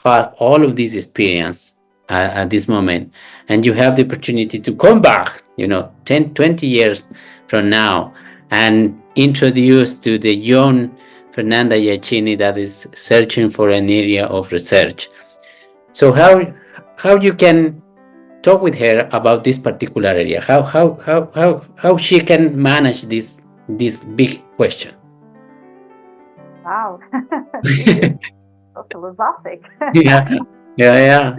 have all of this experience at this moment, and you have the opportunity to come back, 10, 20 years from now, and introduce to the young Fernanda Giachini that is searching for an area of research. So how you can talk with her about this particular area? How she can manage this big question? Wow, this is so philosophic. Yeah, yeah, yeah,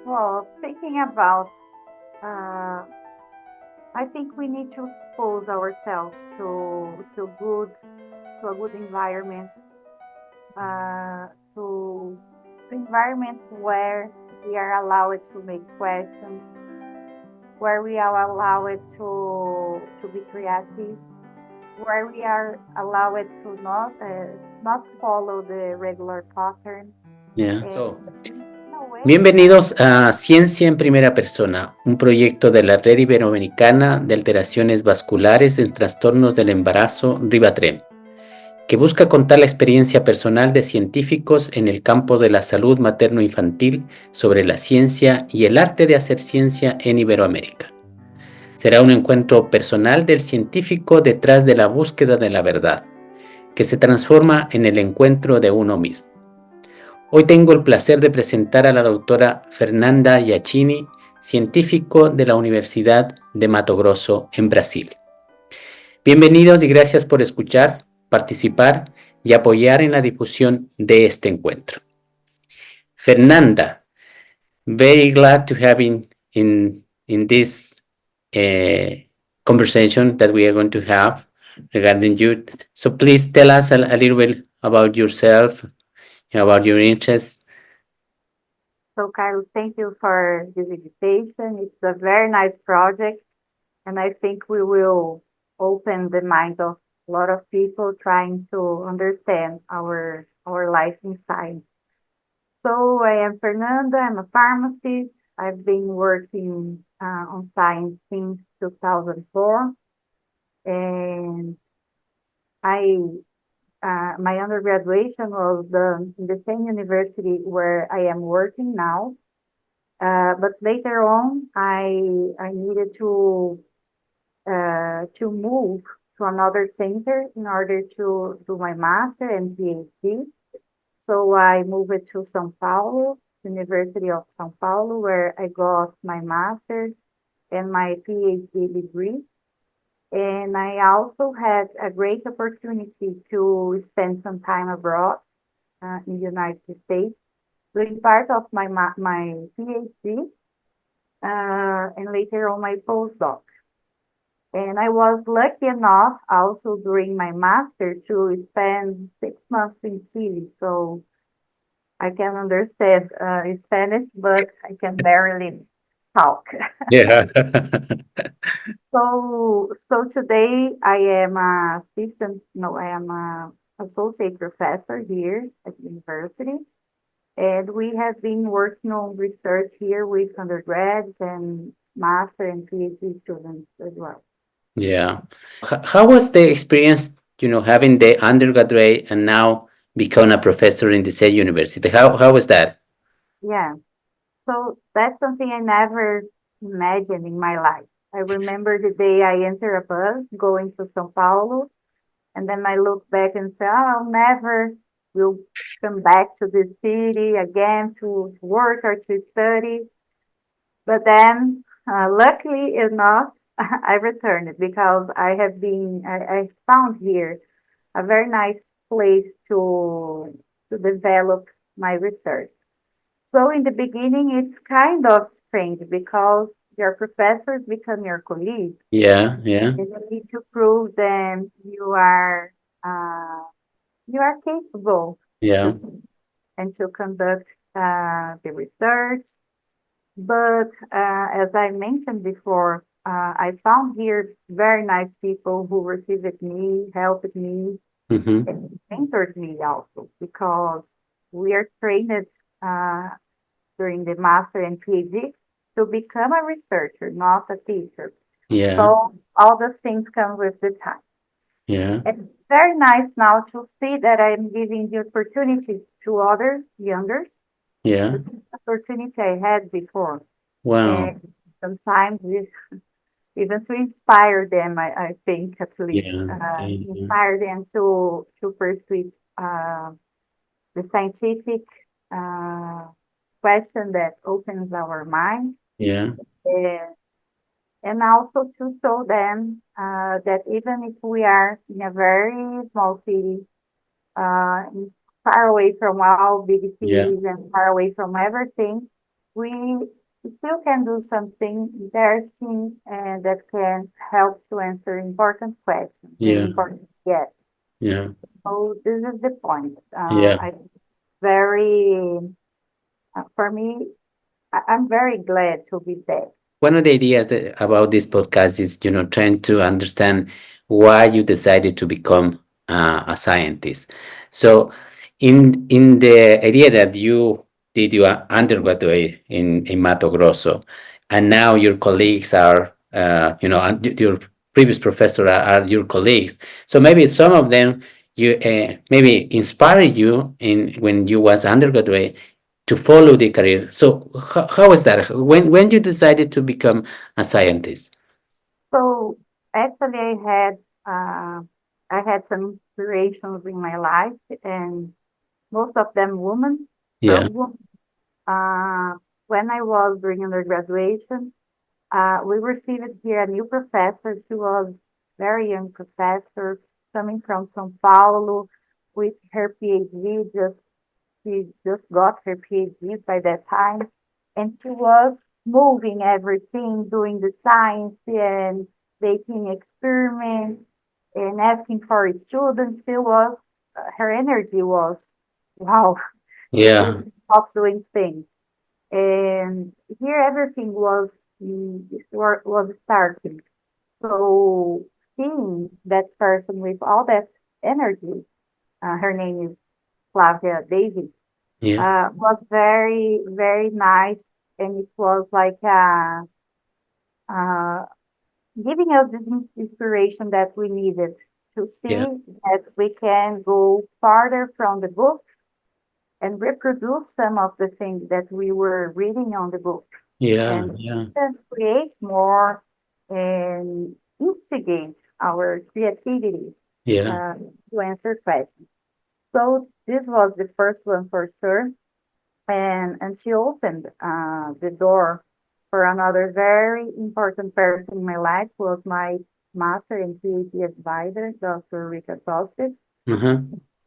Well, thinking about, uh, I think we need to expose ourselves to a good environment, uh, to environments where we are allowed to make questions, where we are allowed to be creative, where we are allowed to not follow the regular pattern, yeah. and So, in a way, bienvenidos a Ciencia en Primera Persona, un proyecto de la Red Iberoamericana de Alteraciones Vasculares en Trastornos del Embarazo Ribatrem, que busca contar la experiencia personal de científicos en el campo de la salud materno-infantil sobre la ciencia y el arte de hacer ciencia en Iberoamérica. Será un encuentro personal del científico detrás de la búsqueda de la verdad, que se transforma en el encuentro de uno mismo. Hoy tengo el placer de presentar a la doctora Fernanda Giachini, científico de la Universidad de Mato Grosso en Brasil. Bienvenidos y gracias por escuchar, participar y apoyar en la difusión de este encuentro. Fernanda, very glad to have in this uh, conversation that we are going to have regarding you. So please tell us a little bit about yourself, about your interests. so Carlos, thank you for this invitation. It's a very nice project, and I think we will open the mind of a lot of people trying to understand our life in science. So I am Fernanda. I'm a pharmacist. I've been working on science since 2004, and I my undergraduation was done in the same university where I am working now. But later on, I needed to move to another center in order to do my master and PhD. So I moved to São Paulo, University of São Paulo, where I got my master's and my PhD degree. And I also had a great opportunity to spend some time abroad in the United States, doing part of my PhD and later on my postdoc. And I was lucky enough also during my master to spend 6 months in Chile. So I can understand Spanish, but I can barely talk. Yeah. So today I am a assistant, no, I am a associate professor here at the university. And we have been working on research here with undergrads and master and PhD students as well. Yeah. How was the experience, having the undergraduate and now become a professor in the same university? How was that? Yeah. So that's something I never imagined in my life. I remember the day I entered a bus going to São Paulo, and then I look back and say, oh, I'll never will come back to this city again to work or to study. But then, luckily enough, I returned because I found here a very nice place to develop my research. So in the beginning, it's kind of strange because your professors become your colleagues, Yeah, yeah, and you need to prove them uh, you are capable yeah. to and to conduct the research. But as I mentioned before, I found here very nice people who received me, helped me, Mm-hmm. and mentored me also because we are trained uh, during the master and PhD to become a researcher, not a teacher. Yeah, So all those things come with the time. yeah, And it's very nice now to see that I'm giving the opportunity to others, younger. Yeah. the opportunity I had before. Wow. And sometimes even to inspire them, I think at least, Yeah. Yeah. inspire them to pursue uh, the scientific uh, question that opens our mind, Yeah. uh, and also to show them that even if we are in a very small city, uh, far away from all big Yeah. cities and far away from everything, we still can do something interesting and that can help to answer important questions and Yeah. important yes. Yeah. So this is the point. Yeah. I very for me, I'm very glad to be there. One of the ideas about this podcast is, trying to understand why you decided to become a scientist. So, in the idea that you did your undergraduate in Mato Grosso, and now your colleagues are, and your previous professor are your colleagues. So maybe some of them you maybe inspire you in when you was undergraduate to follow the career. So how was that? When you decided to become a scientist? So actually, uh, I had some inspirations in my life, and most of them women, Yeah. strong women. Uh, when I was doing undergraduation, we received here a new professor. She was very young professor coming from São Paulo with her PhD. She just got her PhD by that time, and she was moving everything, doing the science and making experiments and asking for students. She was her energy was wow. She Yeah. couldn't stop doing things. And here everything was starting. So seeing that person with all that energy, her name is Flavia Davis, Yeah. was very, very nice. And it was like uh, giving us this inspiration that we needed to see Yeah. that we can go farther from the book and reproduce some of the things that we were reading on the book Yeah. and Yeah. then create more and instigate our creativity Yeah. uh, to answer questions. So this was the first one for sure, and she opened the door for another very important person in my life, who was my master and PhD advisor, Dr. Rika Tostes. Uh-huh.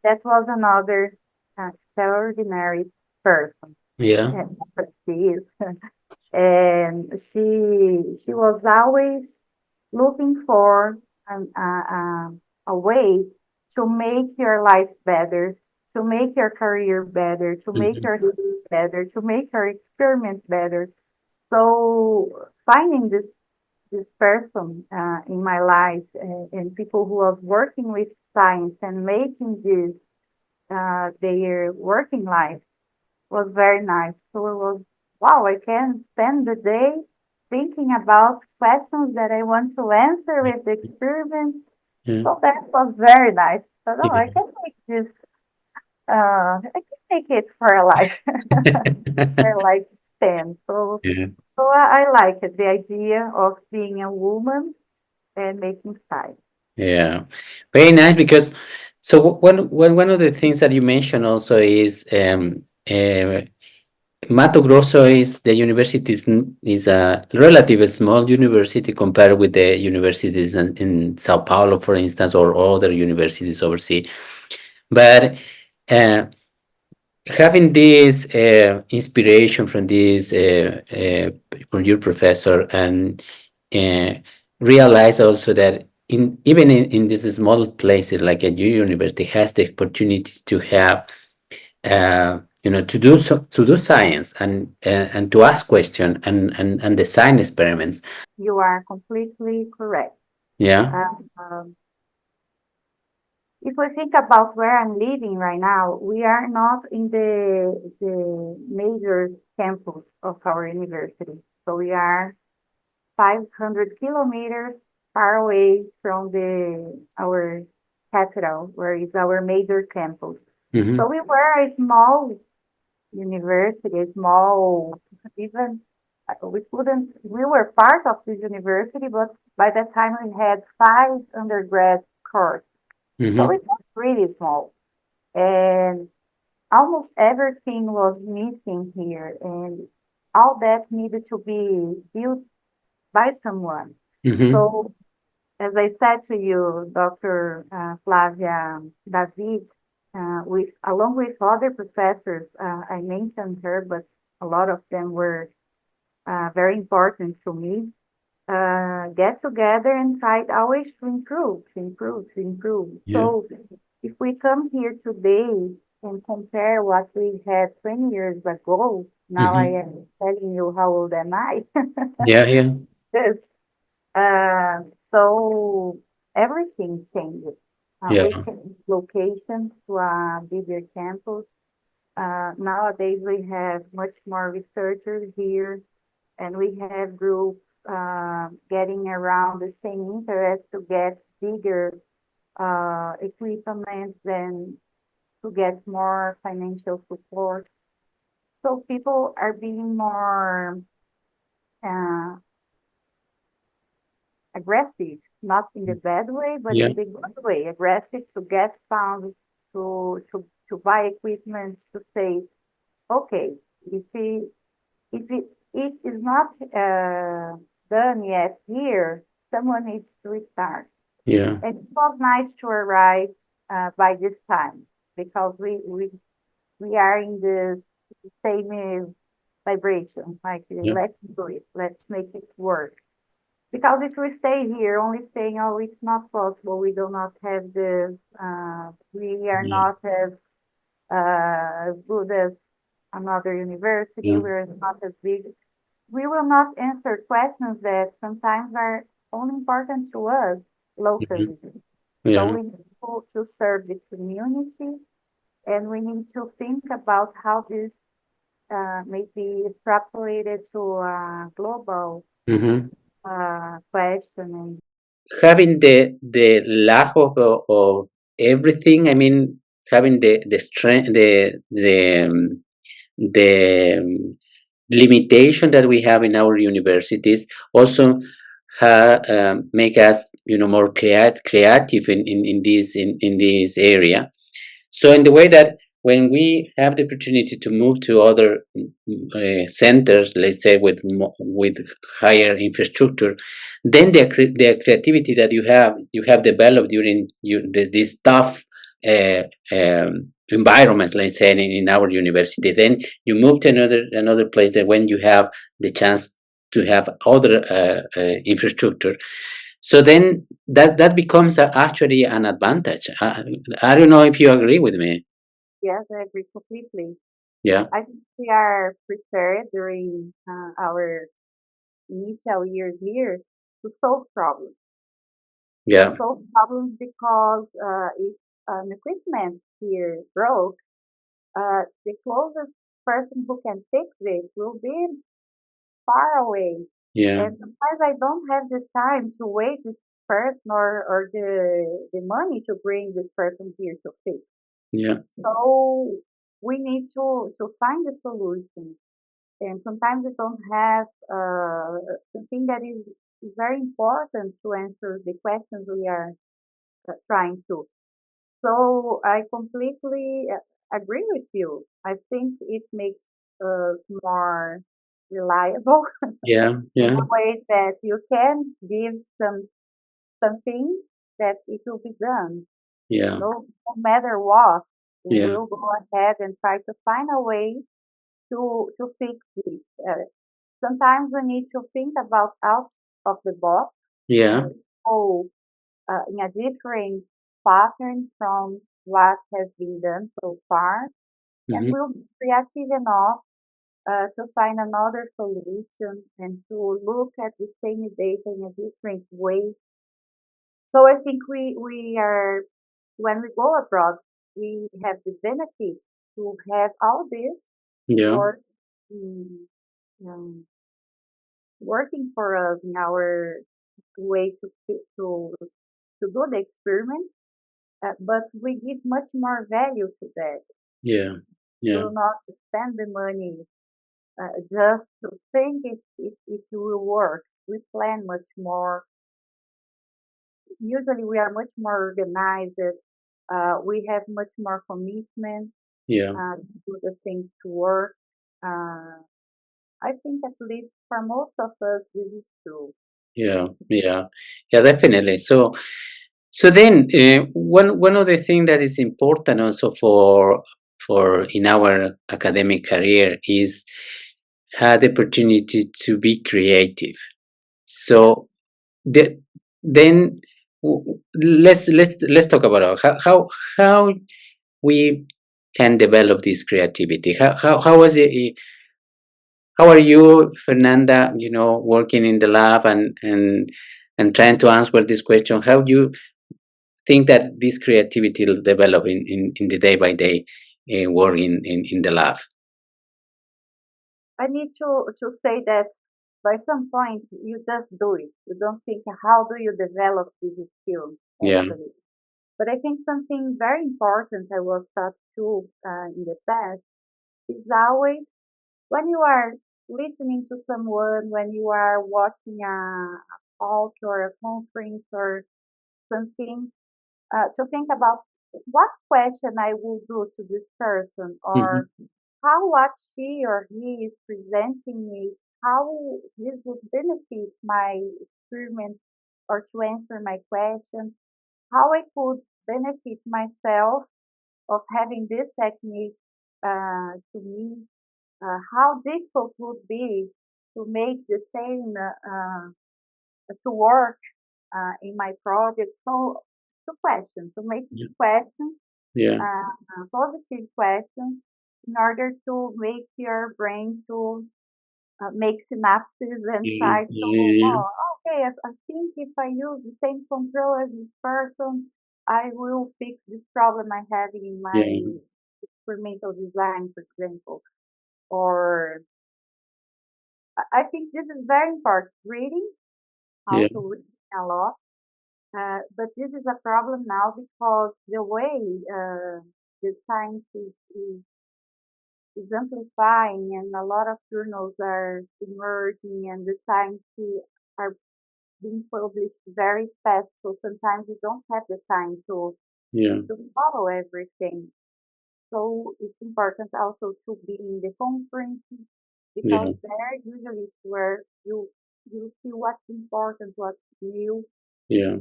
That was another extraordinary person. Yeah. And she is. And she was always looking for a way to make your life better, to make your career better, to make Mhm. your disease better, to make your experiments better. So finding this person in my life and people who are working with science and making this their working life was very nice. So it was, wow, I can spend the day thinking about questions that I want to answer with the experiment. Yeah. So that was very nice. But oh, I Yeah. can make this, I can make it for a life, for a lifespan. Yeah. So I like it, the idea of being a woman and making science. Yeah. Very nice because one of the things that you mentioned also is Mato Grosso is the university is a relatively small university compared with the universities in Sao Paulo, for instance, or other universities overseas. But uh, having this inspiration from from your professor and uh, realize also that even in these small places like a university has the opportunity to have to do science and to ask questions and design experiments. You are completely correct. Yeah. Um, if we think about where I'm living right now, we are not in the major campus of our university. So we are 500 kilometers far away from the our capital, where is our major campus. Hmm. So we were a small university, a small, even we were part of this university, but by that time we had five undergrad courses. So Mm-hmm. it was really small. And almost everything was missing here. And all that needed to be built by someone. Mm-hmm. So, as I said to you, Dr. Flavia David, along with other professors, I mentioned her, but a lot of them were very important to me. Get together and try always to improve, to improve, to improve. Yeah. So, if we come here today and compare what we had 20 years ago, now I Mm-hmm. am telling you how old am I. Yeah. Yeah. Yes. Uh, so everything changes. We Yeah. changed location to a bigger campus. Nowadays, we have much more researchers here, and we have groups getting around the same interest to get bigger equipment and to get more financial support. So people are being more uh, aggressive, not in the bad way, but Yeah. in the good way, aggressive to get funds, to buy equipment, to say, okay, if it, it is not done yet here, someone needs to restart. Yeah. And it was nice to arrive by this time because we are in the same vibration, like Yeah. let's do it, let's make it work. Because if we stay here, only saying, "Oh, it's not possible. We do not have this. We are Yeah. not as good as another university. Yeah. We're not as big." We will not answer questions that sometimes are only important to us Mhm. locally. So Yeah. we need to serve the community, and we need to think about how this may be extrapolated to a global Mm-hmm. question. Having the lack of everything. I mean, having the strength, the limitation that we have in our universities also make us, more creative in this area. So in the way that when we have the opportunity to move to other centers, let's say with higher infrastructure, then the creativity that you have developed during this tough environment, let's say in our university, then you move to another place that when you have the chance to have other infrastructure, so then that becomes actually an advantage. I don't know if you agree with me. Yes, I agree completely. Yeah, I think we are prepared during our initial years here to solve problems. To yeah, solve problems because if an equipment here broke, the closest person who can fix it will be far away. yeah, And sometimes I don't have the time to wait this person or the money to bring this person here to fix. yeah, So we need to find a solution. And sometimes we don't have something that is very important to answer the questions we are trying to. So I completely agree with you. I think it makes us more reliable yeah, in yeah, a way that you can give something that it will be done. yeah, No matter what, we yeah, will go ahead and try to find a way to fix it. Sometimes we need to think about out of the box, yeah, uh, go in a different pattern from what has been done so far, and hmm, we'll be creative enough to find another solution and to look at the same data in a different way. So I think we are, when we go abroad, we have the benefit to have all this yeah, work, mm, um, working for us in our way to do the experiment, but we give much more value to that. yeah. yeah, do not spend the money just to think if it will work. We plan much more. Usually, we are much more organized. We have much more commitment yeah, to do the things to work. Uh, I think at least for most of us, this is true. yeah, yeah, yeah, definitely. So then, one of the things that is important also for in our academic career is had the opportunity to be creative. Yeah, So the, then let's talk about how we can develop this creativity. How was it? How are you, Fernanda? You know, working in the lab and trying to answer this question. How do you think that this creativity will develop in the day by day work in the lab? I need to say that by some point you just do it. You don't think how do you develop this skill Yeah. actually. But I think something very important I was taught too in the past is always when you are listening to someone, when you are watching a talk or a conference or something, to think about what question I will do to this person Hmm. or how what she or he is presenting me, how this would benefit my experiment or to answer my question, how I could benefit myself of having this technique to me, how difficult would be to make the same to work in my project. So to question, to make Yeah. questions, Yeah. positive questions in order to make your brain to make synapses and Yeah. try to, Yeah. oh, okay, I think if I use the same control as this person, I will fix this problem I have in my Yeah. experimental design, for example. Or I think this is very important. Reading, Yeah. also reading a lot. But this is a problem now because the way the science is amplifying and a lot of journals are emerging and the science are being published very fast. So sometimes you don't have the time Yeah. to follow everything. So it's important also to be in the conferences because Yeah. there usually is where you see what's important, what's new. Yeah.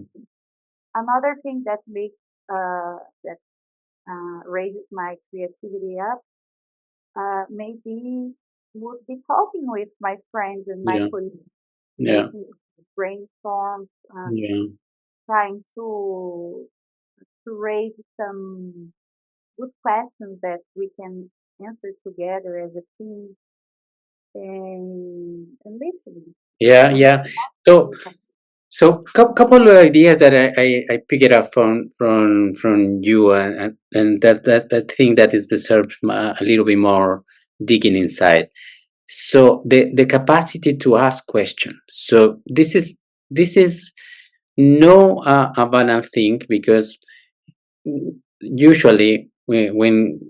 Another thing that makes that raises my creativity up maybe would be talking with my friends and my Yeah. colleagues, Yeah. making brainstorms, Yeah. trying to raise some good questions that we can answer together as a team and listening. Yeah. Don't Yeah. So So, couple of ideas that I pick it up from you, and that thing that is deserves a little bit more digging inside. So the capacity to ask questions. So this is no a banal thing because usually when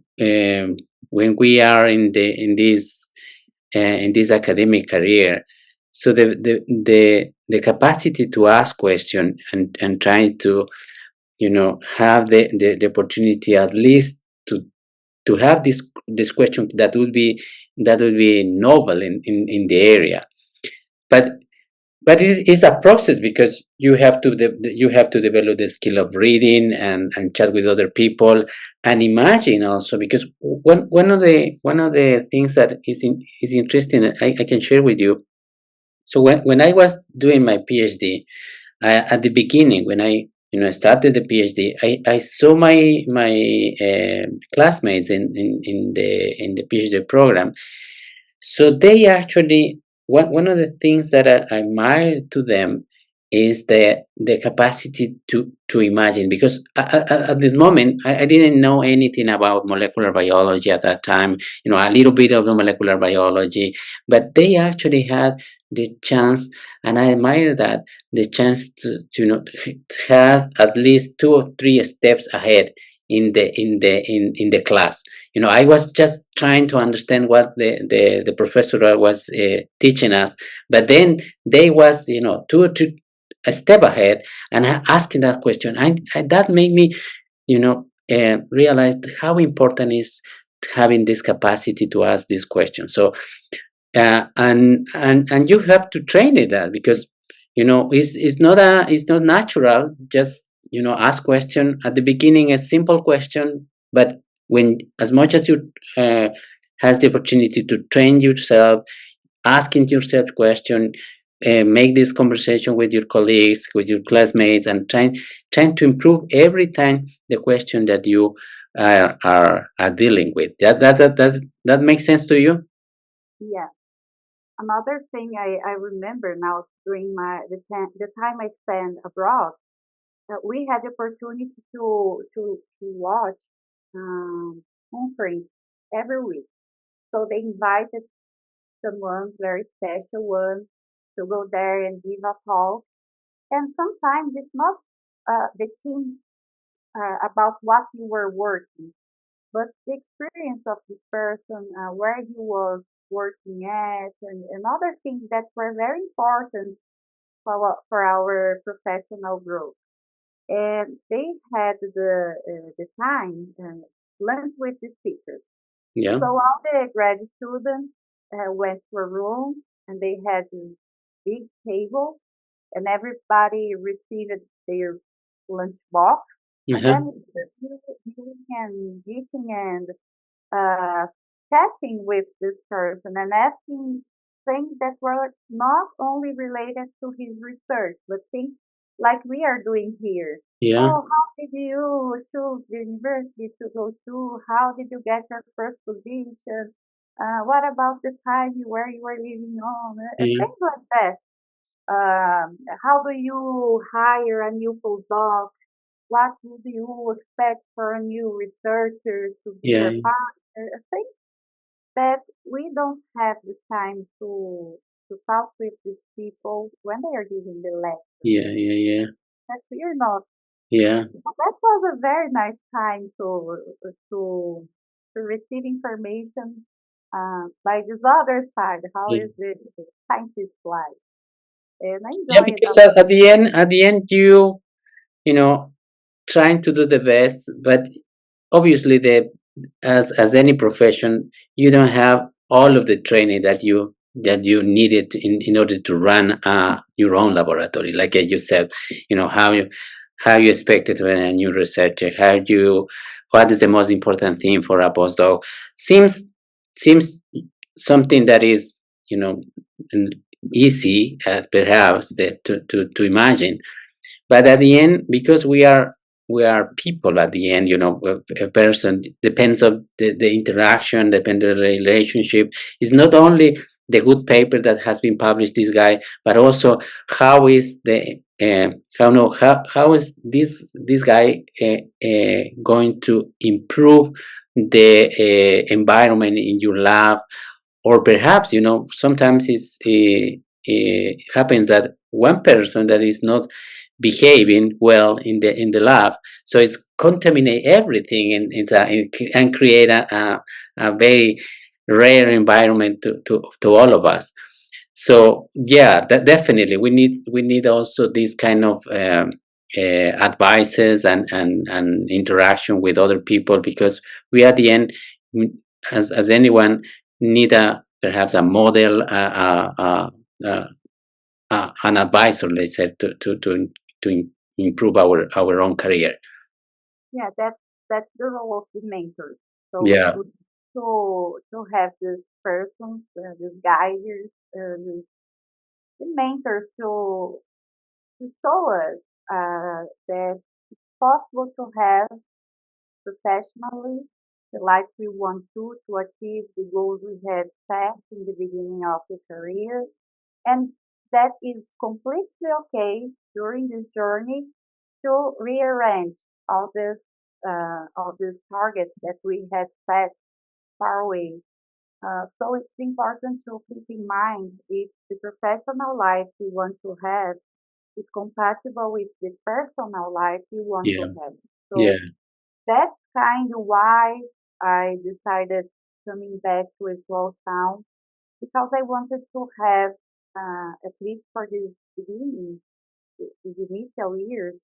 we are in this academic career, so the capacity to ask question and try to have the opportunity at least to have this question that would be novel in the area, but it is a process because you have to develop the skill of reading and chat with other people and imagine also because one of the things that is interesting I can share with you. So when I was doing my PhD, at the beginning when I started the PhD, I saw my classmates in the PhD program. So they actually one of the things that I admire to them is the capacity to imagine because at this moment I didn't know anything about molecular biology at that time, a little bit of the molecular biology, but they actually had the chance, and I admire that, the chance to have at least 2 or 3 steps ahead in the class. I was just trying to understand what the professor was teaching us, but then they was two or two a step ahead and asking that question. And that made me realize how important is having this capacity to ask this question. So and you have to train it because it's not natural. Just ask question at the beginning, a simple question, but when as much as you has the opportunity to train yourself, asking yourself question, make this conversation with your colleagues, with your classmates, and trying to improve every time the question that you are dealing with. That makes sense to you? Yeah. Another thing I remember now during the time I spent abroad, we had the opportunity to watch conference every week. So they invited someone very special one to go there and give a talk. And sometimes it's not the team about what you were working, but the experience of this person, where he was working at, and other things that were very important for our professional growth. And they had the time lunch with the speakers. Yeah. So all the grad students went to a room and they had this big table and everybody received their lunch box. And Uh-huh. then we were doing and eating and uh, chatting with this person and asking things that were not only related to his research, but things like we are doing here. Yeah. Oh, how did you choose the university to go to? How did you get your first position? What about the time where you were living on? Yeah. Things like that. How do you hire a new postdoc? What would you expect for a new researcher to be Yeah. your partner? Things that we don't have the time to talk with these people when they are giving the lecture. Yeah. Yeah. Yeah. That we are not. Yeah. That was a very nice time to to receive information by this other side. How Yeah. is the scientist life? And I Yeah, enjoy it a because lot. at the end, you know, trying to do the best, but obviously, as any profession, you don't have all of the training that you needed in order to run your own laboratory. Like you said, how you expect it when a new researcher, what is the most important thing for a postdoc? Seems something that is you know easy, perhaps to imagine, but at the end, because we are people at the end, a person depends on the interaction, depends on the relationship. It's not only the good paper that has been published, this guy, but also how is the how is this guy going to improve the environment in your lab, or perhaps sometimes it happens that one person that is not behaving well in the lab, so it's contaminate everything and create a very rare environment to all of us. So yeah, definitely we need also this kind of advices and interaction with other people, because we at the end, mm, as anyone, need a perhaps a model, uh, an advisor, let's say, to improve our own career. Yeah, that's the role of the mentor. So Yeah. to have these persons, these guides, the mentors to show us that it's possible to have professionally the life we want to achieve the goals we had set in the beginning of the career, and that is completely okay during this journey to rearrange all these targets that we had set far away. So it's important to keep in mind if the professional life you want to have is compatible with the personal life you want to Yeah. have. Yeah. So that kind of why I decided coming back to a small town because I wanted to have, at least for this beginning, these initial years,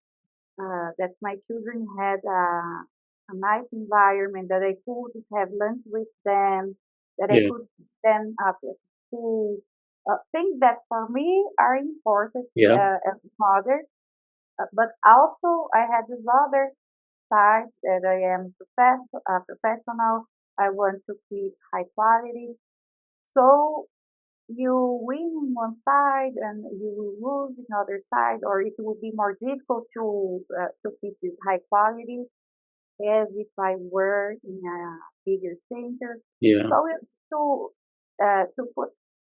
that my children had a nice environment, that I could have lunch with them, that I Yeah. could stand up at school. Things that for me are important Yeah. as a mother, but also I had this other side that I am professional. I want to keep high quality. So you win in one side and you will lose in other side, or it will be more difficult to keep this high quality as if I were in a bigger center. Yeah. So it's to put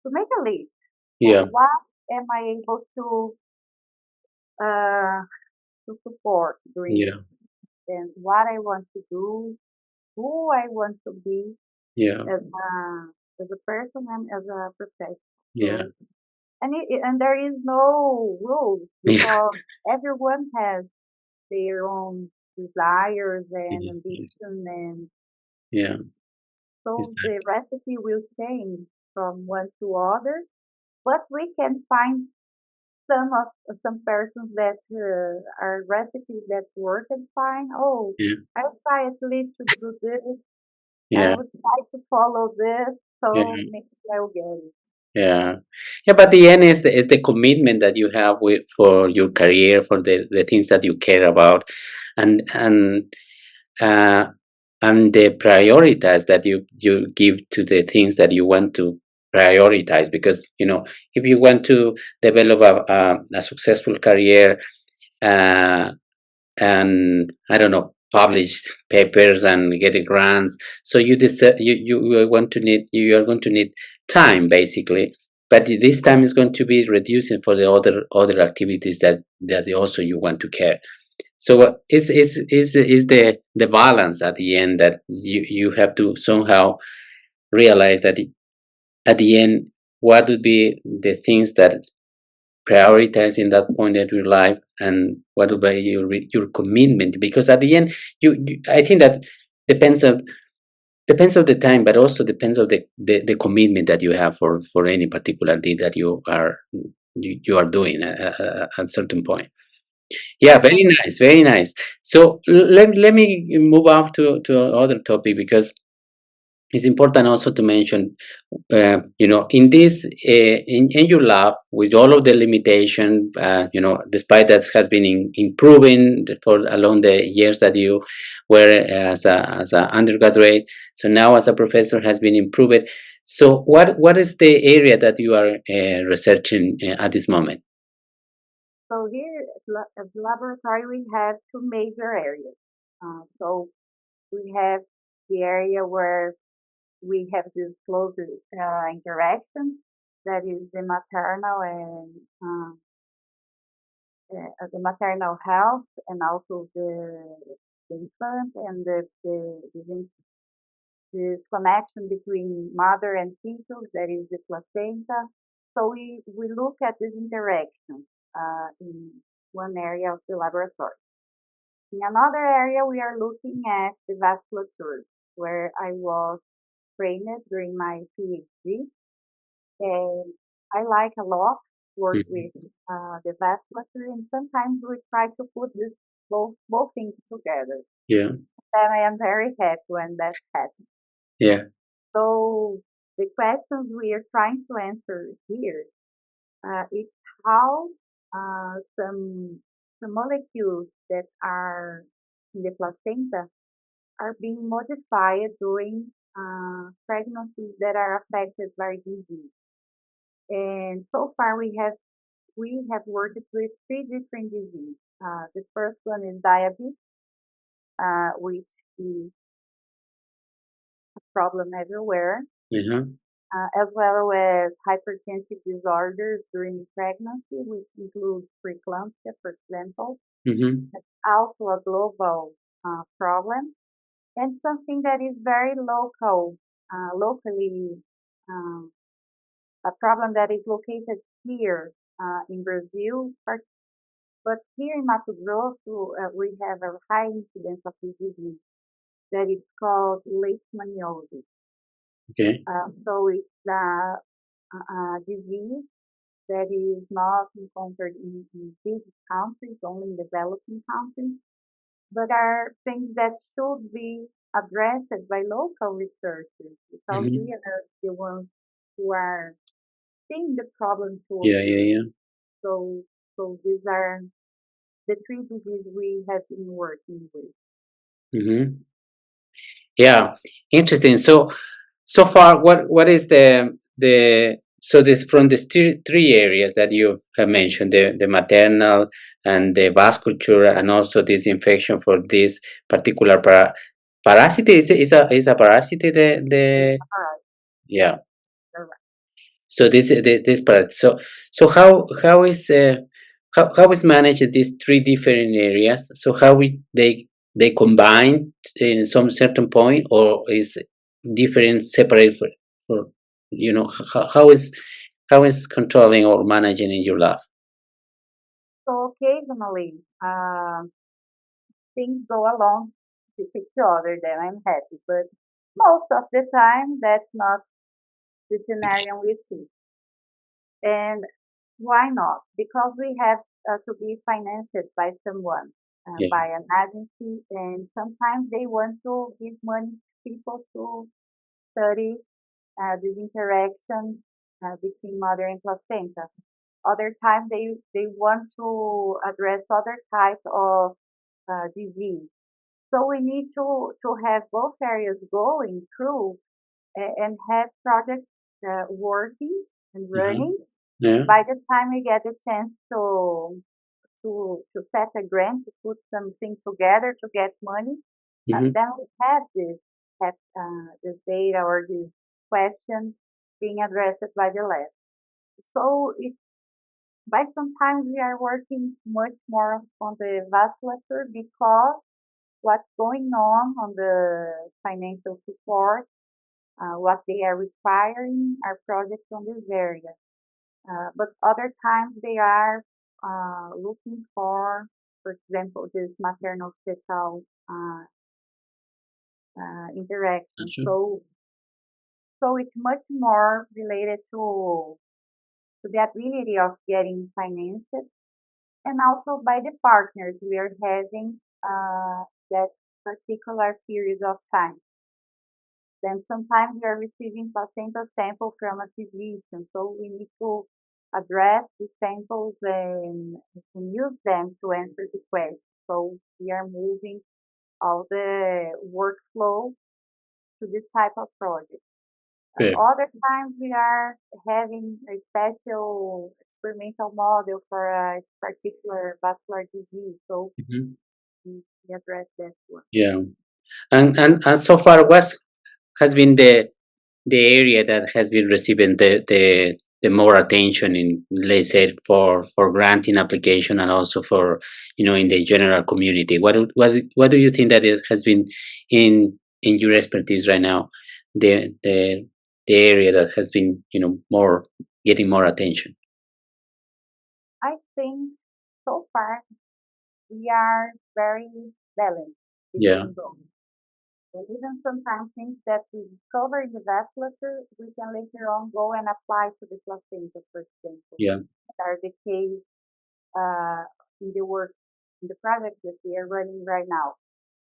to make a list Yeah. on what am I able uh, to support during this Yeah. and what I want to do, who I want to be Yeah. as a person and as a professional. Yeah. So and there is no rules Yeah. because everyone has their own desires and Yeah. ambition, and Yeah. so the Exactly. recipe will change from one to other. But we can find some persons that are recipes that work and fine. Oh, Yeah. I try at least to do this. I Yeah. would try to follow this, Yeah. so maybe I'll get it. Yeah. Yeah. But the end is the commitment that you have with for your career, for the things that you care about, and uh, and the prioritize that you give to the things that you want to prioritize. Because if you want to develop a successful career, uh, and I don't know, published papers and getting grants. So you decide you are going to need time basically, but this time is going to be reducing for the other activities that also you want to care. So is the balance at the end that you have to somehow realize that at the end, what would be the things that prioritize in that point of your life, and what will be your commitment, because at the end I think that depends on depends of the time, but also depends of the commitment that you have for any particular thing that you are doing at a certain point. Yeah, Yes, very nice, very nice. So let me move on to other topic, because it's important also to mention, in this, in your lab, with all of the limitation, despite that has been improving for along the years that you were as a undergraduate. So now as a professor has been improved. So what is the area that you are researching at this moment? so here at the laboratory we have two major areas. So we have the area where we have this close interaction, that is the maternal health and also the infant and this connection between mother and fetus, that is the placenta. So we look at this interaction in one area of the laboratory. In another area, we are looking at the vasculature, where I was trained during my PhD, and I like a lot work Mhm. with the vasculature, and sometimes we try to put this both things together. Yeah, And I am very happy when that happens. yeah, So the questions we are trying to answer here is how some molecules that are in the placenta are being modified during pregnancies that are affected by disease. And so far, we have worked with three different diseases. The first one is diabetes, which is a problem everywhere, uh-huh. as well as hypertensive disorders during pregnancy, which includes preeclampsia, for example. Hmm. It's also a global problem, and something that is very locally, um, a problem that is located here in Brazil, but here in Mato Grosso, we have a high incidence of this disease. that is called leishmaniasis. Okay. So it's a disease that is not encountered in big countries, only in developing countries, but are things that should be addressed by local researchers because we Hmm. are the ones who are seeing the problem to Yeah, yeah, occur. yeah. So, so these are the three diseases we have been working with. Hmm. Yeah, interesting. So far, what is the so this from the three areas that you have mentioned, the maternal and the vasculature, and also this infection for this particular parasite, is a parasite, the All right, yeah. all right. So this part. So how is managed these three different areas? So how they combine in some certain point, or is different separate for how is controlling or managing in your lab? So occasionally, things go along with each other, then I'm happy. But most of the time, that's not the scenario we see. And why not? Because we have to be financed by someone, Yeah. by an agency, and sometimes they want to give money to people to study this interaction between mother and placenta. Other times they want to address other types of disease. So we need to have both areas going through and have projects working and Uh-huh. running. Yeah. By the time we get a chance to set a grant, to put something together to get money, Hmm. then we have this data or this question being addressed by the lab. So it by sometimes we are working much more on the vasculature because what's going on the financial support, what they are requiring are projects on this area. But other times they are looking for example, this maternal fetal interaction. Sure. So it's much more related to the ability of getting financed and also by the partners we are having that particular period of time. Then sometimes we are receiving placenta sample from a physician, so we need to address the samples and use them to answer the question. So we are moving all the workflow to this type of project. Good. Other times we are having a special experimental model for a particular vascular disease, so Hmm. we address that one. Yeah. And so far, what has been the area that has been receiving the more attention in, let's say, for granting application, and also for in the general community? What do you think that it has been in your expertise right now, the area that has been more getting more attention? I think so far we are very balanced Yeah. between both. And even sometimes things that we discover in the vasculature, we can later on go and apply to the placenta, for example. Yeah. That are the case uh, in the work, in the project that we are running right now.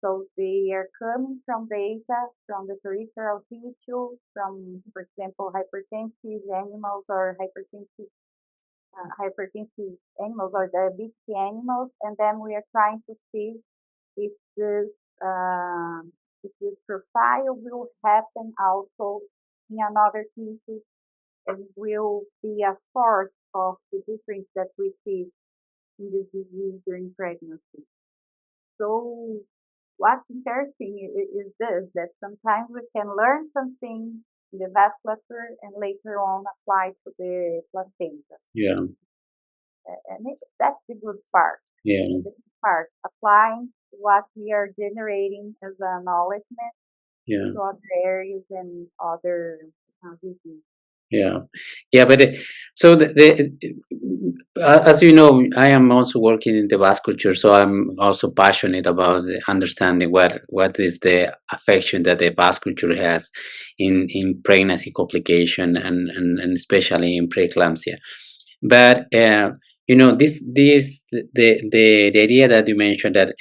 So they are coming from data from the peripheral tissue, from, for example, hypertensive animals or hypertensive animals or diabetic animals, and then we are trying to see if this uh, if this profile will happen also in another species and will be a source of the difference that we see in this disease during pregnancy. So what's interesting is this, that sometimes we can learn something in the vasculature and later on apply to the placenta. Yeah. And that's the good part. Yeah. The good part, applying what we are generating as a knowledge Yeah. to other areas and other diseases. Yeah, yeah, but so As you know, I am also working in the vasculature, so I'm also passionate about understanding what is the affection that the vasculature has in pregnancy complication and especially in preeclampsia. But the idea that you mentioned that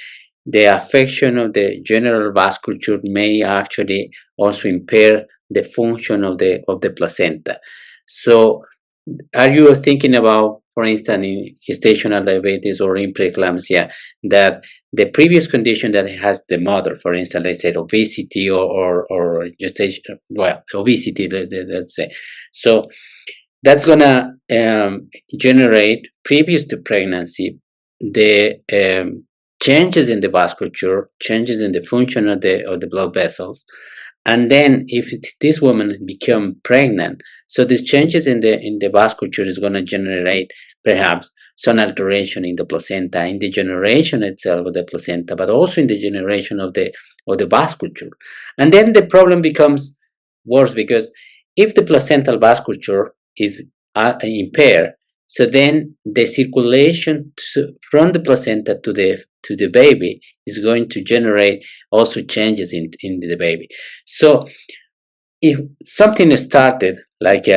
the affection of the general vasculature may actually also impair the function of the placenta. So are you thinking about, for instance, in gestational diabetes or in preeclampsia, that the previous condition that has the mother, for instance, let's say obesity or gestation, well, obesity, let's say, so that's gonna generate previous to pregnancy the changes in the vasculature, changes in the function of the blood vessels, and then if this woman become pregnant, so these changes in the vasculature is going to generate perhaps some alteration in the placenta, in the generation itself of the placenta, but also in the generation of the vasculature. And then the problem becomes worse because if the placental vasculature is impaired, so then the circulation from the placenta to the baby is going to generate also changes in the baby. So if something started like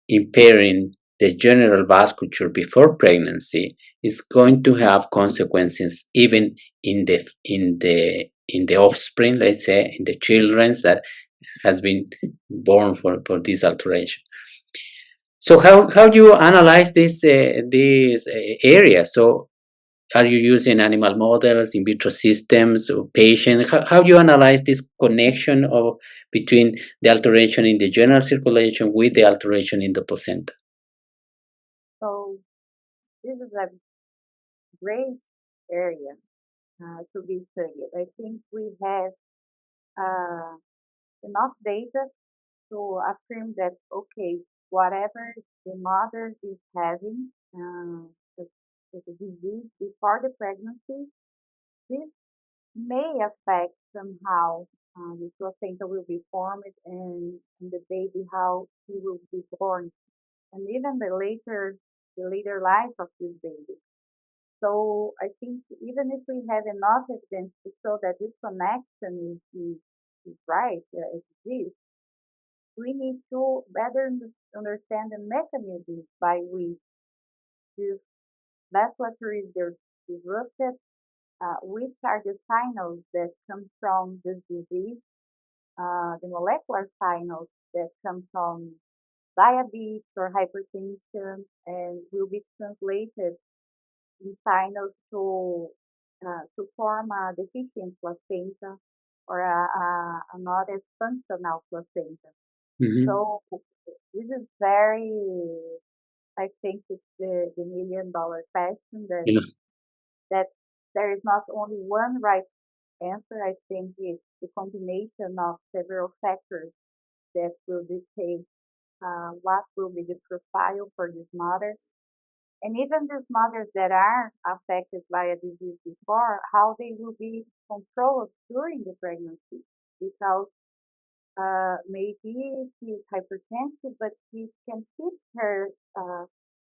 impairing the general vasculature before pregnancy, it's going to have consequences even in the offspring, let's say, in the children that has been born for this alteration. So how do you analyze this area? So are you using animal models, in vitro systems, or patient? How do you analyze this connection of between the alteration in the general circulation with the alteration in the placenta? So this is a great area to be studied. I think we have uh, enough data to affirm that, okay, whatever the mother is having, the, the disease before the pregnancy, this may affect somehow the placenta will be formed and the baby, how he will be born, and even the later life of this baby. So I think even if we have enough evidence to show that this connection is right, it exists, we need to better understand the mechanisms by which this vasculature is disrupted, which are the signals that come from this disease, the molecular signals that come from diabetes or hypertension, and will be translated in signals to form a deficient placenta or a not as functional placenta. Hmm. So this is very, I think it's the million-dollar question Yeah. that there is not only one right answer. I think it's the combination of several factors that will dictate what will be the profile for this mother. And even these mothers that are affected by a disease before, how they will be controlled during the pregnancy. Because maybe she is hypertensive, but she can keep her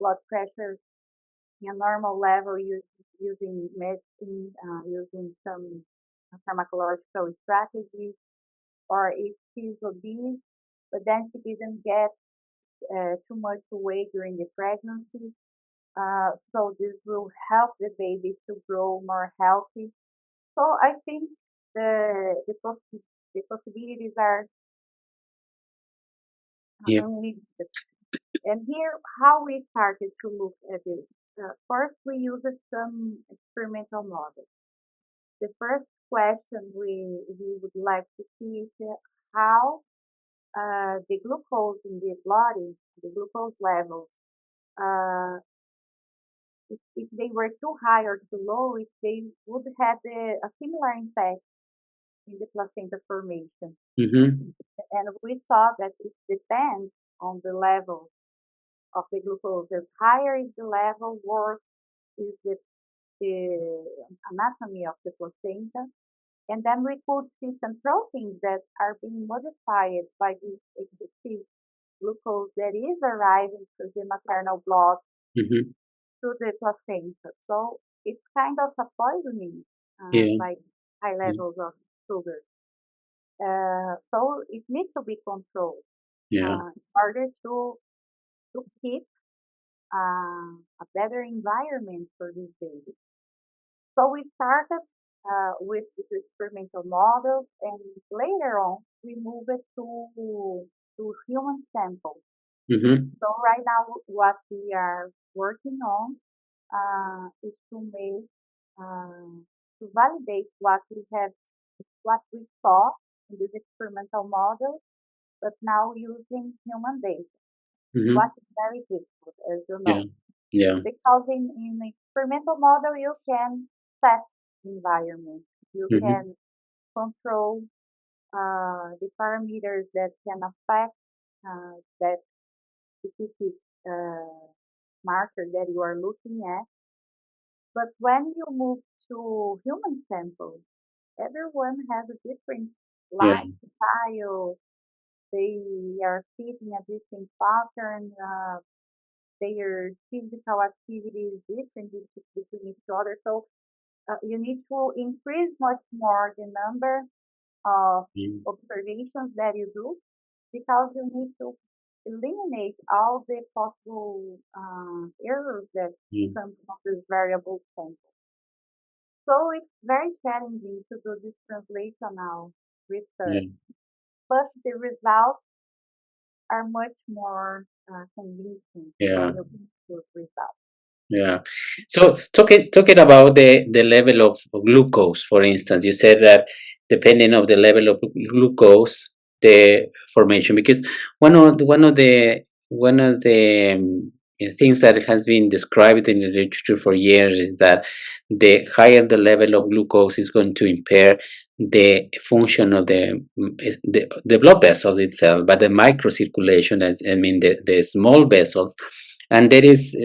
blood pressure in a normal level using medicine, using some pharmacological strategies, or if she's obese, but then she didn't get too much weight during the pregnancy. So this will help the baby to grow more healthy. So I think the possibilities are Yeah. unlimited. And here, how we started to look at it. First, we used some experimental models. The first question we would like to see is how the glucose in the body, the glucose levels, uh, if they were too high or too low, if they would have a similar impact in the placenta formation. Hmm. And we saw that it depends on the level of the glucose. The higher is the level, worse is the anatomy of the placenta. And then we could see some proteins that are being modified by this excessive glucose that is arriving through the maternal blood. Hmm. to the placenta. So it's kind of a poisoning Yeah. by high Yeah. levels of sugar. So it needs to be controlled Yeah. in order to keep a better environment for these babies. So we started with the experimental models, and later on we moved to human samples. Mm-hmm. So right now, what we are working on is to make to validate what we saw in this experimental model, but now using human data. Mm-hmm. What is very difficult, as you Yeah. know, Yeah. because in the experimental model you can set environment, you Mm-hmm. can control the parameters that can affect that specific marker that you are looking at. But when you move to human samples, everyone has a different Yeah. lifestyle. They are fitting a different pattern. Their physical activity is different between each other. So you need to increase much more the number of Mm. observations that you do because you need to eliminate all the possible errors that Mm. come from this variable sample. So it's very challenging to do this translational Yeah. research, but the results are much more convincing when Yeah. you get those results. Yeah. So talking about the level of glucose, for instance, you said that depending of the level of glucose, the formation, because one of the things that has been described in the literature for years is that the higher the level of glucose is going to impair the function of the blood vessels itself, but the microcirculation, I mean the small vessels, and there is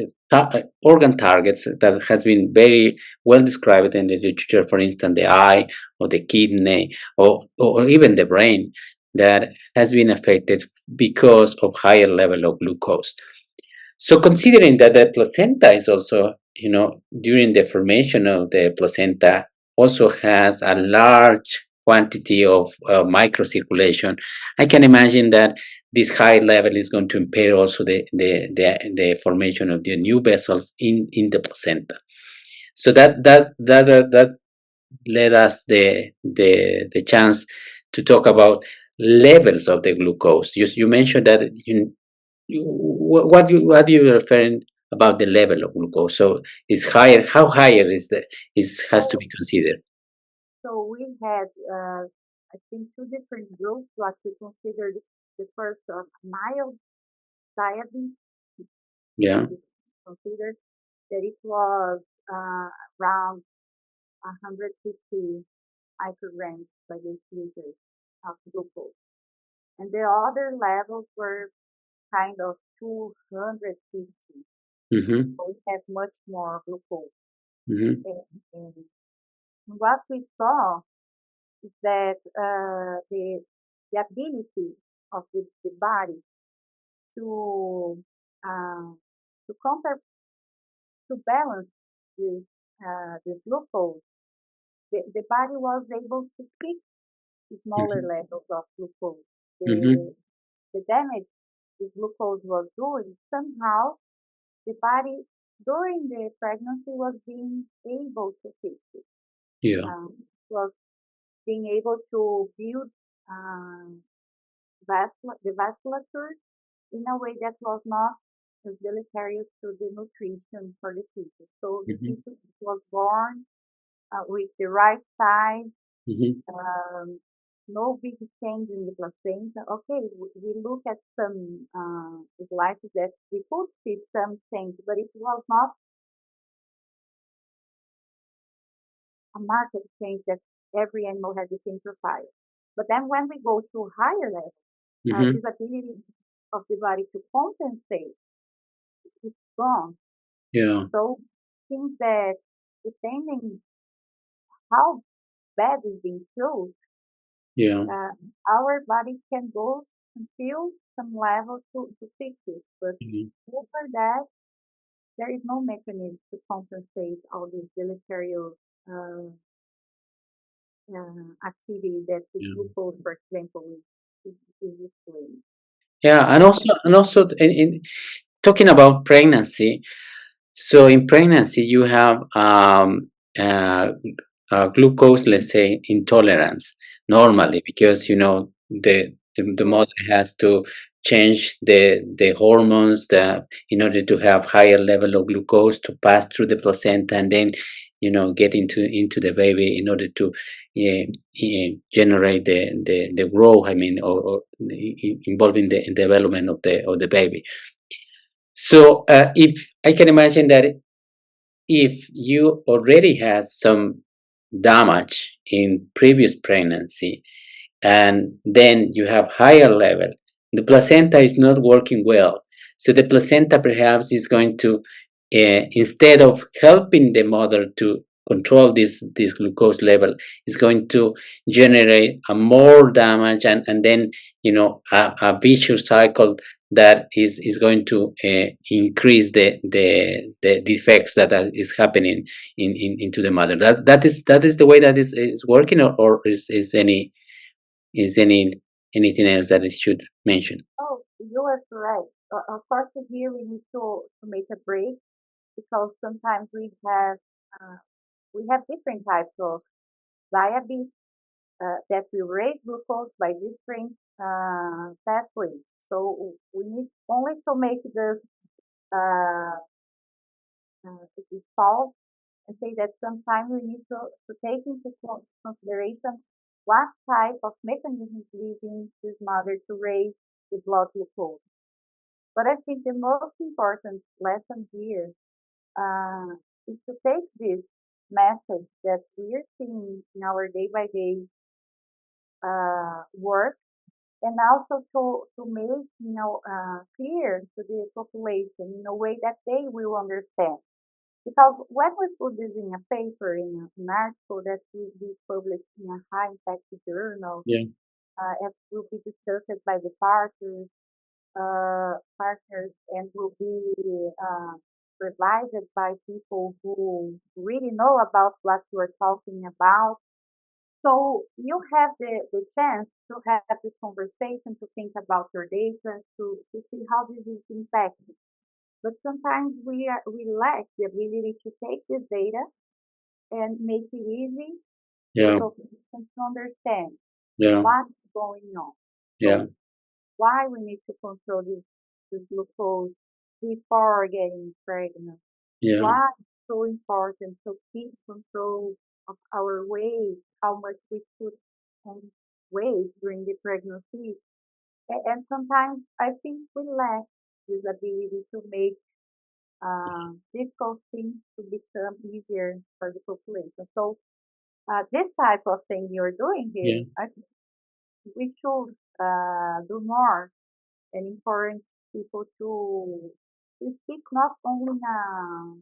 organ targets that has been very well described in the literature, for instance, the eye or the kidney or even the brain that has been affected because of higher level of glucose. So considering that the placenta is also, during the formation of the placenta also has a large quantity of microcirculation, I can imagine that this high level is going to impair also the formation of the new vessels in the placenta. So that led us the chance to talk about levels of the glucose. You mentioned that what you referring about the level of glucose? So it's higher. How higher is that? Is has to So, be considered? so we had, I think, two different groups. What we considered the first of mild diabetes, Yeah. we considered that it was around 150 micrograms per deciliter of glucose. And the other levels were kind of 250. Mm-hmm. So we have much more glucose. Mm-hmm. And what we saw is that the ability of the body to uh, to counter to balance this this glucose, the body was able to keep smaller Mm-hmm. levels of glucose. Mm-hmm. The damage the glucose was doing somehow the body during the pregnancy was being able to fix it. Yeah. Was being able to build um, the vasculature in a way that was not as deleterious to the nutrition for the fetus. So the Mm-hmm. fetus was born with the right size, Mm-hmm. um, no big change in the placenta. Okay, we look at some slides that we could see some change, but it was not a market change that every animal has the same profile. But then when we go to higher levels, Mm-hmm. this ability of the body to compensate is gone. Yeah. So things that depending how bad is being killed, Yeah. uh, our body can go until some level to fix it. But Mm-hmm. over that, there is no mechanism to compensate all these deleterious uh, activity that the Yeah. glucose, for example, is displaying. Yeah, and also in talking about pregnancy. So in pregnancy, you have uh, glucose, let's say, intolerance normally, because the mother has to change the hormones that in order to have higher level of glucose to pass through the placenta and then get into the baby in order to generate the growth. I mean, or involving the development of the baby. So if I can imagine that if you already had some damage in previous pregnancy and then you have higher level, the placenta is not working well. So the placenta perhaps is going to, instead of helping the mother to control this glucose level, is going to generate a more damage, and then a vicious cycle that is going to increase the defects that is happening into the mother. That is the way that is working, or is anything else that it should mention? Oh, you are correct. Of course, here we need to make a break because sometimes uh, we have different types of diabetes that will raise glucose by different pathways. So we need only to make uh, this pause and say that sometimes we need to take into consideration what type of mechanism is leading this mother to raise the blood glucose. But I think the most important lesson here is to take this message that we are seeing in our day by day work and also to make clear to the population in a way that they will understand. Because when we put this in a paper, in an article that will be published in a high impact journal, Yeah, it will be discussed by the partners and will be revised by people who really know about what we're talking about. So you have the chance to have this conversation, to think about your data, to see how this is impacting. But sometimes we lack the ability to take this data and make it easy for the yeah, population to understand yeah, what's going on. yeah, So why we need to control this glucose before getting pregnant. yeah, Why it's so important to keep control of our weight, how much we put on weight during the pregnancy. And sometimes I think we lack this ability to make difficult things to become easier for the population. So this type of thing you're doing here, yeah, I think we should do more and encourage people to speak not only in a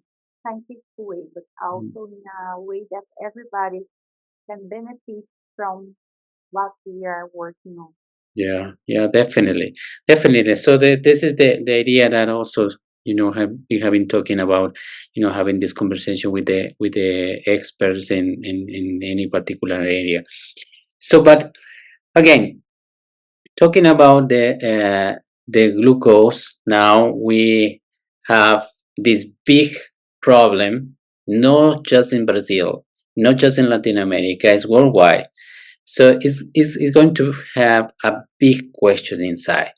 scientific way, but mm, also in a way that everybody can benefit from what we are working on. yeah, yeah, definitely, definitely. So this is the idea that also we have been talking about, having this conversation with the experts in any particular area. So, but again, talking about the glucose, now we have this big problem, not just in Brazil, not just in Latin America, it's worldwide. So it's going to have a big question inside.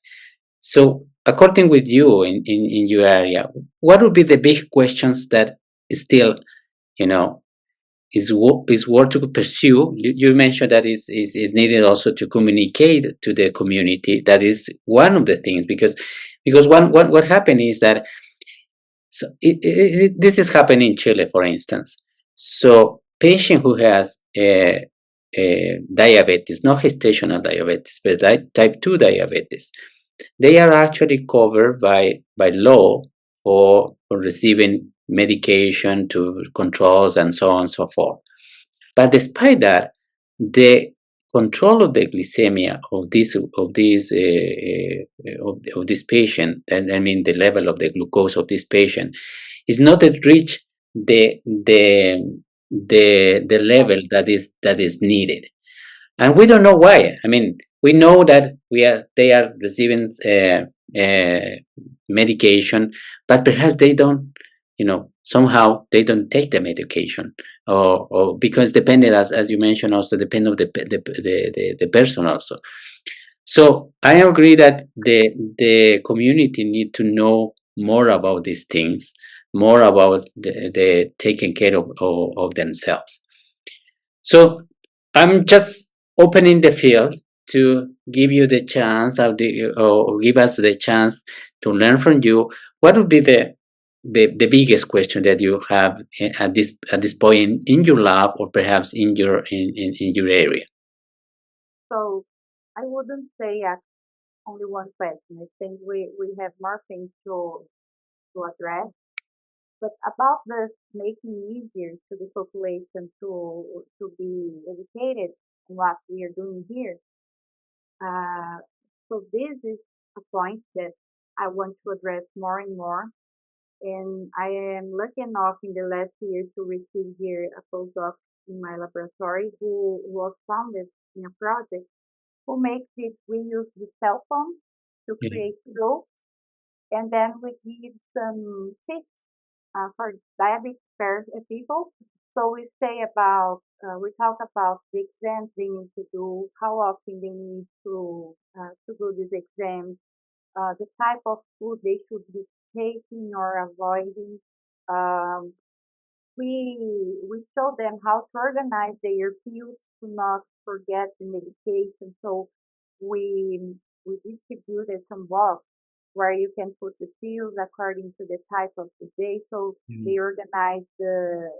So according with you in your area, what would be the big questions that still, you know, is worth to pursue? You mentioned that is needed also to communicate to the community. That is one of the things, because what happened is that, so this is happening in Chile, for instance. So patient who has diabetes, not gestational diabetes, but type 2 diabetes, they are actually covered by law for receiving medication to controls and so on and so forth. But despite that, the control of the glycemia of this patient, and I mean the level of the glucose of this patient, It's not yet reached the level that is needed, and we don't know why. I mean, we know that they are receiving medication, but perhaps they don't, somehow they don't take the medication, or because depending, as you mentioned, also depend on the person also. So I agree that the community need to know more about these things, more about the taking care of themselves. So I'm just opening the field to give you the chance, or give us the chance to learn from you. What would be the biggest question that you have at this point in your lab, or perhaps in your area? So I wouldn't say only one question. I think we have more things to address. But about this making easier to the population to be educated in what we are doing here. Uh, so this is a point that I want to address more and more. And I am lucky enough in the last year to receive here a postdoc in my laboratory who was founded in a project who makes it, we use the cell phone to Yeah. create groups, and then we give some tips for diabetic people. So we talk about the exams they need to do, how often they need to do these exams, the type of food they should be taking or avoiding. Um, we show them how to organize their pills to not forget the medication. So we we distributed some box where you can put the pills according to the type of the day. So Mm. they organize their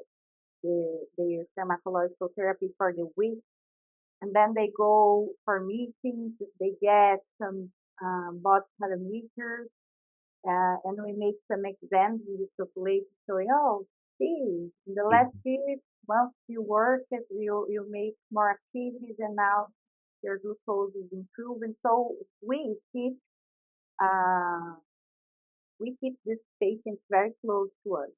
pharmacological therapy for the week, and then they go for meetings. They get some body parameters, and we make some exams with the population. So, oh, see, in the last Mm. 3 months you worked, you make more activities, and now your glucose is improving. So uh, we keep this patient very close to us.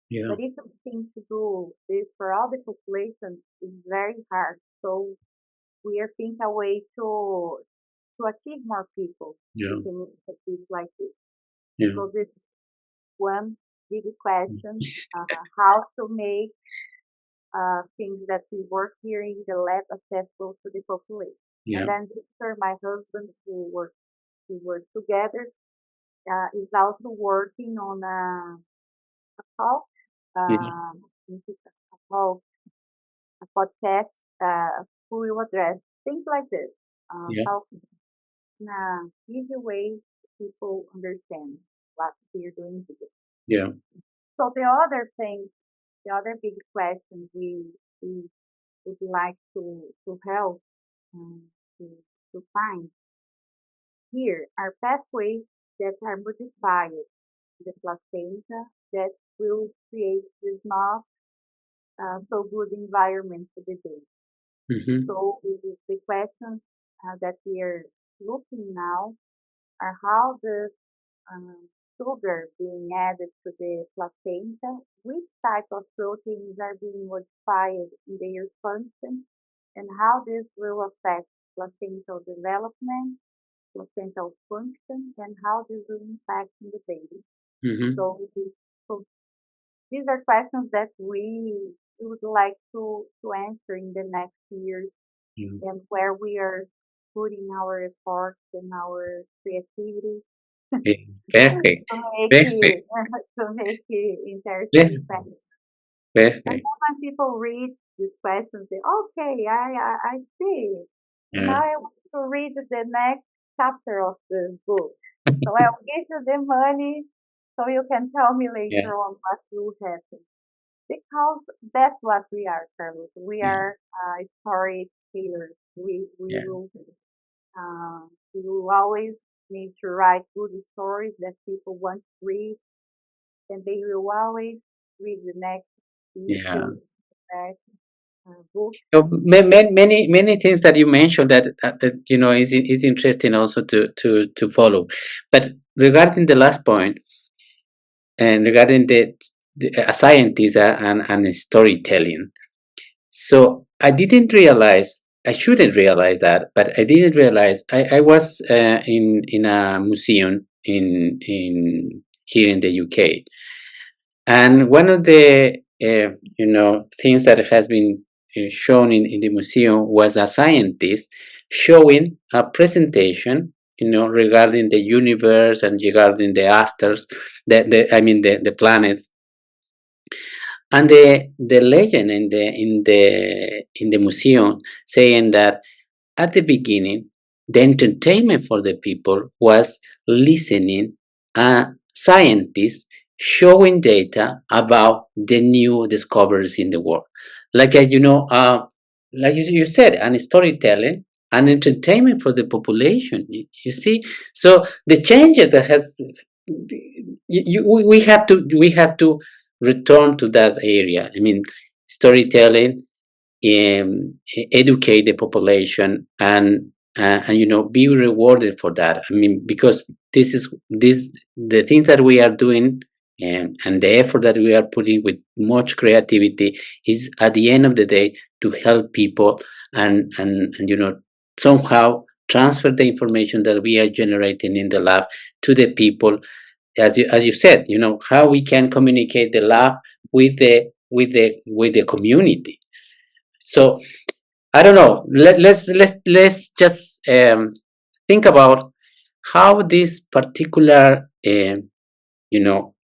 Yeah. But if you think to do this for all the population, it's very hard. So we are thinking a way to achieve more people Yeah. taking initiatives like this. Yeah. So this one big question, how to make things that we work here in the lab accessible to the population. And Yeah. then Victor, my husband, we work together, is also working on a talk, Yeah. this is a talk, a podcast, who will address things like this, Yeah. how in a easy way people understand what we're doing here. Yeah. So the other big question we would like to help um, to, to find here are pathways that are modified in the placenta that will create this not so good environment for the baby. Mm-hmm. So the questions that we are looking now are how the sugar being added to the placenta, which type of proteins are being modified in their function, and how this will affect placental development, placental function, and how this will impact in the baby. Mm-hmm. So, so these are questions that we would like to answer in the next years, Yeah. and where we are putting our efforts and our creativity Yeah. Perfect. to make Perfect. it to make it interesting Yeah. fact. And Perfect. then when people read these questions, they okay, I see. And Yeah. now I want to read the next chapter of the book. So I'll give you the money so you can tell me Yeah. later on what will happen. Because that's what we are, Carlos. We Yeah. are storytellers. Yeah. We will always need to write good stories that people want to read, and they will always read the next Yeah. issue, next book. So many things that you mentioned that is interesting also to follow. But regarding the last point, and regarding a scientist and storytelling. So I didn't realize, I shouldn't realize that, but I didn't realize I was in a museum in here in the UK, and one of the things that has been shown in the museum was a scientist showing a presentation, regarding the universe and regarding the asters, the planets, and the legend in the museum saying that at the beginning, the entertainment for the people was listening scientists showing data about the new discoveries in the world. Like, like you said, and storytelling and entertainment for the population. You see, so the changes that has we have to return to that area. I mean, storytelling, educate the population, and be rewarded for that. I mean, because this the things that we are doing, and the effort that we are putting with much creativity is at the end of the day to help people, and somehow transfer the information that we are generating in the lab to the people, as you said, how we can communicate the lab with the community. So I don't know. Let's just think about how this particular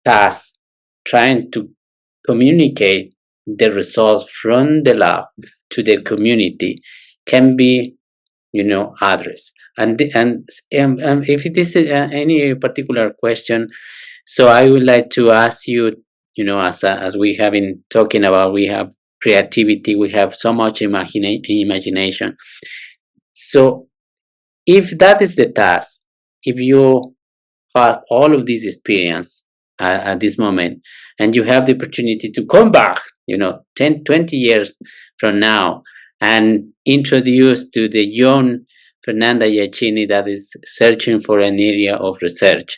task, trying to communicate the results from the lab to the community, can be addressed. And if it is any particular question, so I would like to ask you, as we have been talking about, we have creativity, we have so much imagination. So if that is the task, if you have all of this experience at this moment, and you have the opportunity to come back, 10, 20 years from now, and introduce to the young Fernanda Giachini that is searching for an area of research.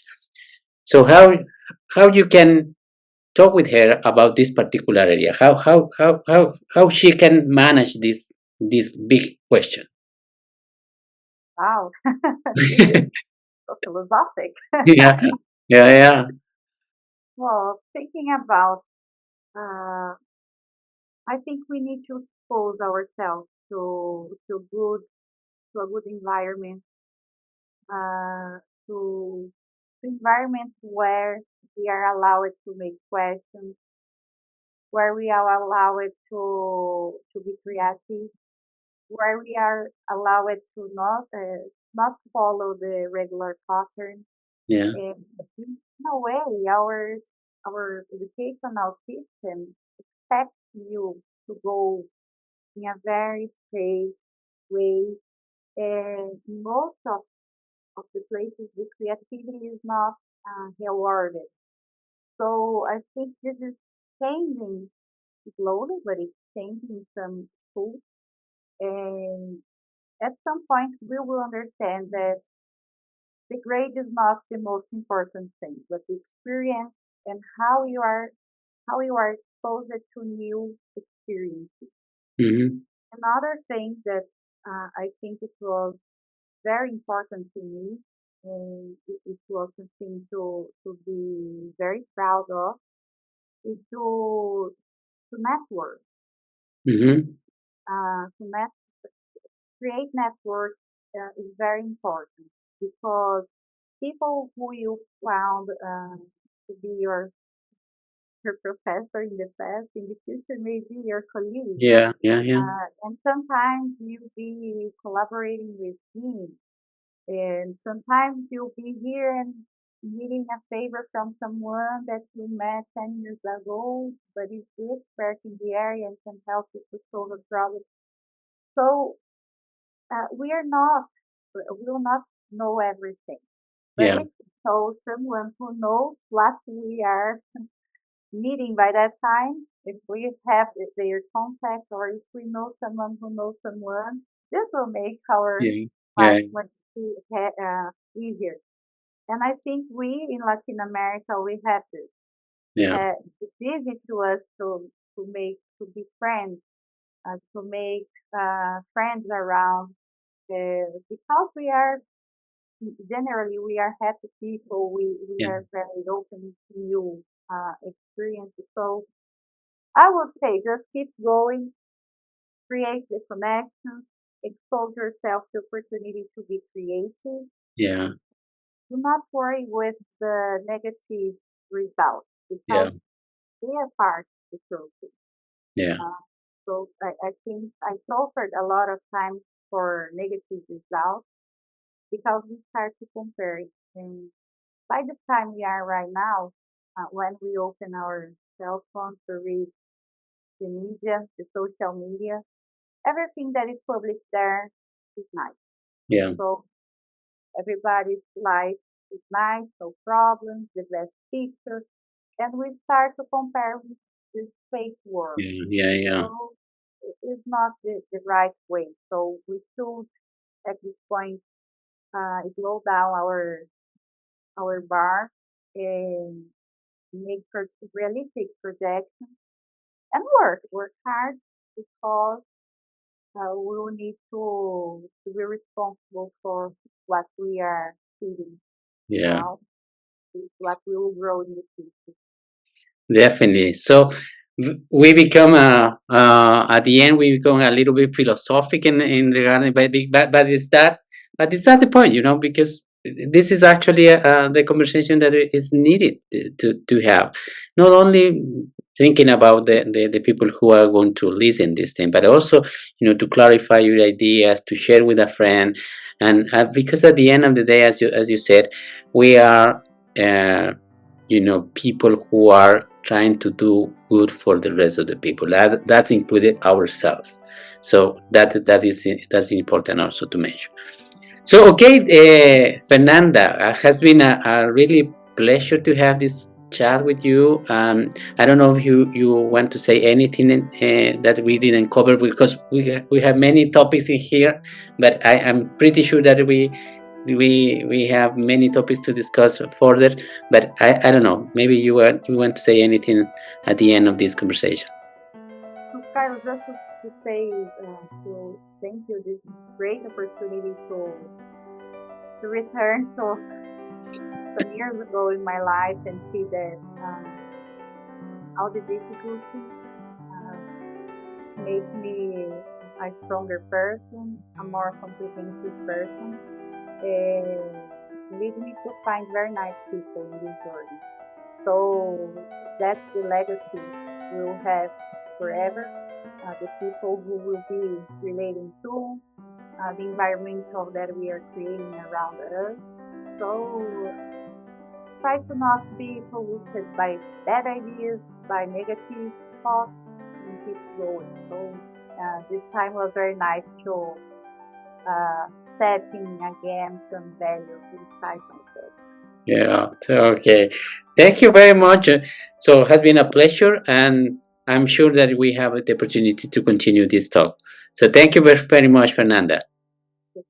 So how you can talk with her about this particular area? How she can manage this big question? Wow, this is so philosophic. Yeah, yeah, yeah, Well, thinking about, uh, I think we need to expose ourselves to a good environment, uh, to environment where we are allowed to make questions, where we are allowed to be creative, where we are allowed to not follow the regular pattern. yeah, And in a way, our educational system expects you to go in a very safe way. And most of the places, the creativity is not rewarded. So I think this is changing slowly, but it's changing in some schools. And at some point, we will understand that the grade is not the most important thing, but the experience and how you are exposed to new experiences. hmm, Another thing that I think it was very important to me, and it was something to be very proud of, is to network, hmm, to create networks is very important because people who you found to be your professor in the past, in the future, may be your colleague. yeah, yeah, yeah, And sometimes you'll be collaborating with him, and sometimes you'll be here and needing a favor from someone that you met 10 years ago, but is the expert in the area and can help you to solve a problem. So we are not, we will not know everything, but yeah, we can know someone who knows what we are needing by that time. If we have their contact, or if we know someone who knows someone, this will make our yeah, life yeah, much easier. And I think we in Latin America, we have this. Yeah. It's easy to us to be friends, to make friends around, because we are generally we are happy people. We Yeah. are very open to new experiences. So I would say just keep going, create the connections, expose yourself to opportunity to be creative. Yeah. Do not worry with the negative results Yeah. because they are part of the process. Yeah. Uh, I think I suffered a lot of times for negative results because we start to compare it. And by the time we are right now, when we open our cell phones to read the media, the social media, everything that is published there is nice. Yeah. So everybody's life is nice, no problems, the best pictures, and we start to compare with this fake world. Yeah. Yeah. Yeah. So it is not the right way. So we should at this point slow down our bar and make realistic projections and work hard because we will need to be responsible for what we are feeding Yeah. now, is what we will grow in the future. Definitely. So we become at the end we become a little bit philosophic in regarding, but is that, but is that the point? Because this is actually the conversation that is needed to have, not only thinking about the people who are going to listen this thing, but also to clarify your ideas, to share with a friend, and because at the end of the day, as you said, we are. People who are trying to do good for the rest of the people. That's included ourselves. So that's important also to mention. So okay, Fernanda, has been a really pleasure to have this chat with you. I don't know if you want to say anything that we didn't cover, because we have many topics in here, but I am pretty sure that we have many topics to discuss further, but I don't know, maybe you want to say anything at the end of this conversation. So, Carlos, just to say, to thank you, this great opportunity to return to some years ago in my life and see that all the difficulties uh, make me a stronger person, a more comprehensive person, and lead me to find very nice people in this journey. So that's the legacy we'll have forever. The people who will be relating to, the environmental that we are creating around us. So try to not be polluted by bad ideas, by negative thoughts, and keep going. So this time was very nice to uh, setting again some values inside myself. Yeah, okay, thank you very much. So it has been a pleasure, and I'm sure that we have the opportunity to continue this talk. So thank you very, very much, Fernanda. The